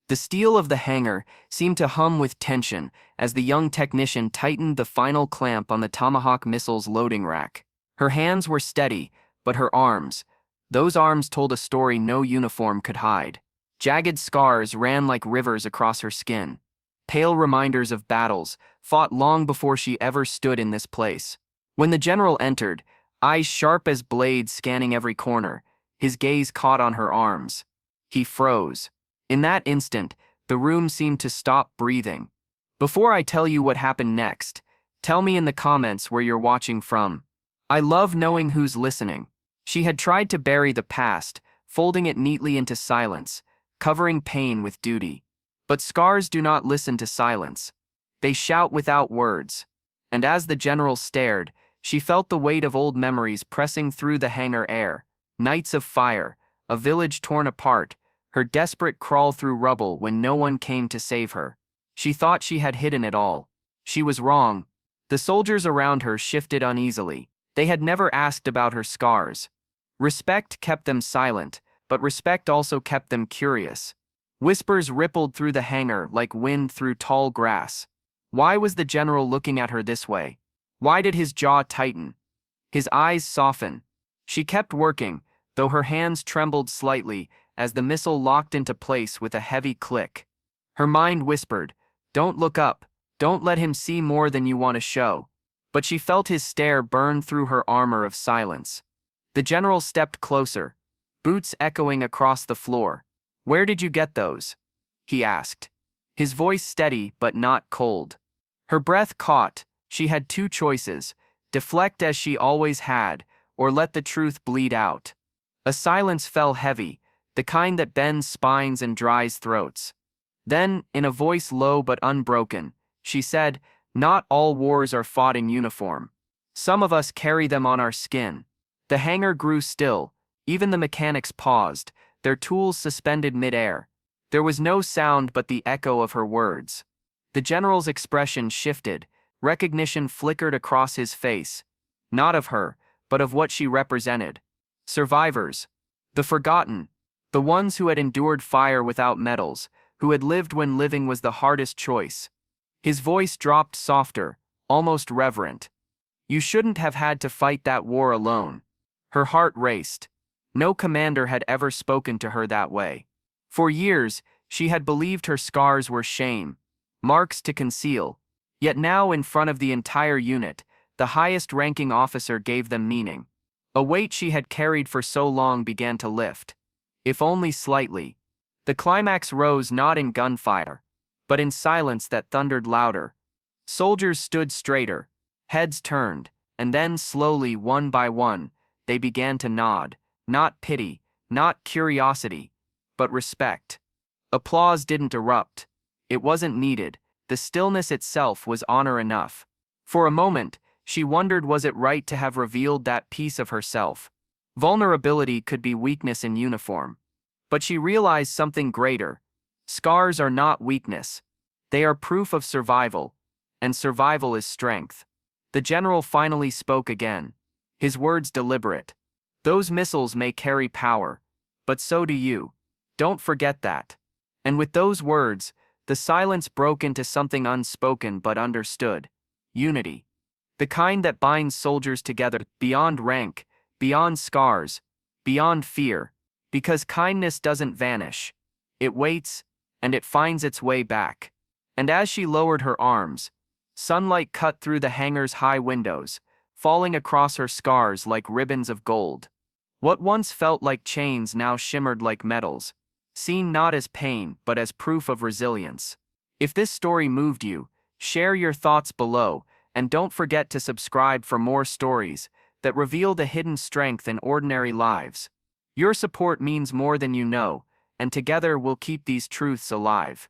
The steel of the hangar seemed to hum with tension as the young technician tightened the final clamp on the Tomahawk missile's loading rack. Her hands were steady, but her arms, those arms told a story no uniform could hide. Jagged scars ran like rivers across her skin, pale reminders of battles fought long before she ever stood in this place. When the general entered, eyes sharp as blades scanning every corner, his gaze caught on her arms. He froze. In that instant, the room seemed to stop breathing. Before I tell you what happened next, tell me in the comments where you're watching from. I love knowing who's listening. She had tried to bury the past, folding it neatly into silence, covering pain with duty. But scars do not listen to silence. They shout without words. And as the general stared, she felt the weight of old memories pressing through the hangar air. Nights of fire, a village torn apart, her desperate crawl through rubble when no one came to save her. She thought she had hidden it all. She was wrong. The soldiers around her shifted uneasily. They had never asked about her scars. Respect kept them silent, but respect also kept them curious. Whispers rippled through the hangar like wind through tall grass. Why was the general looking at her this way? Why did his jaw tighten? His eyes soften. She kept working, though her hands trembled slightly as the missile locked into place with a heavy click. Her mind whispered, "Don't look up. Don't let him see more than you want to show." But she felt his stare burn through her armor of silence. The general stepped closer, boots echoing across the floor. "Where did you get those?" he asked, his voice steady but not cold. Her breath caught. She had two choices: deflect as she always had, or let the truth bleed out. A silence fell heavy, the kind that bends spines and dries throats. Then, in a voice low but unbroken, she said, "Not all wars are fought in uniform. Some of us carry them on our skin." The hangar grew still. Even the mechanics paused, their tools suspended mid-air. There was no sound but the echo of her words. The general's expression shifted. Recognition flickered across his face. Not of her, but of what she represented. Survivors. The forgotten. The ones who had endured fire without medals, who had lived when living was the hardest choice. His voice dropped softer, almost reverent. "You shouldn't have had to fight that war alone." Her heart raced. No commander had ever spoken to her that way. For years, she had believed her scars were shame, marks to conceal. Yet now, in front of the entire unit, the highest-ranking officer gave them meaning. A weight she had carried for so long began to lift, if only slightly. The climax rose not in gunfire, but in silence that thundered louder. Soldiers stood straighter, heads turned, and then slowly, one by one, they began to nod. Not pity, not curiosity, but respect. Applause didn't erupt. It wasn't needed. The stillness itself was honor enough. For a moment, she wondered, was it right to have revealed that piece of herself? Vulnerability could be weakness in uniform. But she realized something greater. Scars are not weakness. They are proof of survival, and survival is strength. The general finally spoke again, his words deliberate. "Those missiles may carry power, but so do you. Don't forget that." And with those words, the silence broke into something unspoken but understood. Unity. The kind that binds soldiers together beyond rank, beyond scars, beyond fear. Because kindness doesn't vanish. It waits, and it finds its way back. And as she lowered her arms, sunlight cut through the hangar's high windows, falling across her scars like ribbons of gold. What once felt like chains now shimmered like metals, seen not as pain but as proof of resilience. If this story moved you, share your thoughts below, and don't forget to subscribe for more stories that reveal the hidden strength in ordinary lives. Your support means more than you know, and together we'll keep these truths alive.